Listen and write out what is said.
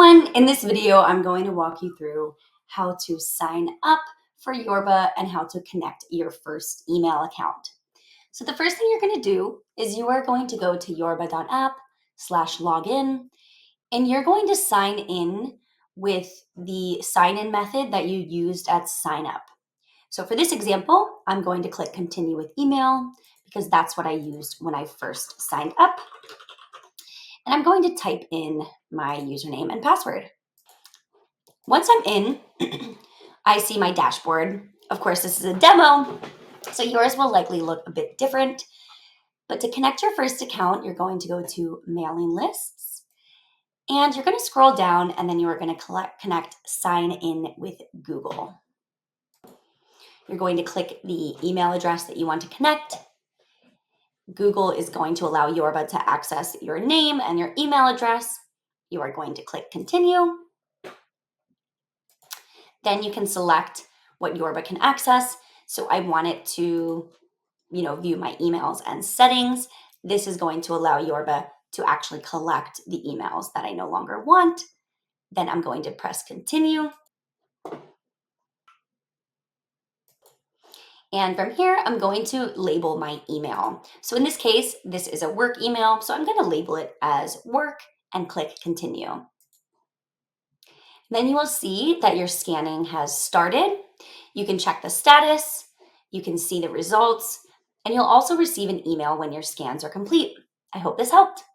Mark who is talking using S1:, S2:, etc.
S1: everyone. In this video, I'm going to walk you through how to sign up for Yorba and how to connect your first email account. So the first thing you're going to do is you are going to go to yorba.app/login, and you're going to sign in with the sign-in method that you used at sign up. So for this example, I'm going to click continue with email because that's what I used when I first signed up. And I'm going to type in my username and password. Once I'm in, I see my dashboard. Of course, this is a demo, so yours will likely look a bit different. But to connect your first account, you're going to go to mailing lists, and you're going to scroll down, and then you are going to connect sign in with Google. You're going to click the email address that you want to connect. Google is going to allow Yorba to access your name and your email address. You are going to click continue. Then you can select what Yorba can access. So I want it to, view my emails and settings. This is going to allow Yorba to actually collect the emails that I no longer want. Then I'm going to press continue. And from here, I'm going to label my email. So in this case, this is a work email. So I'm going to label it as work and click continue. Then you will see that your scanning has started. You can check the status, you can see the results, and you'll also receive an email when your scans are complete. I hope this helped.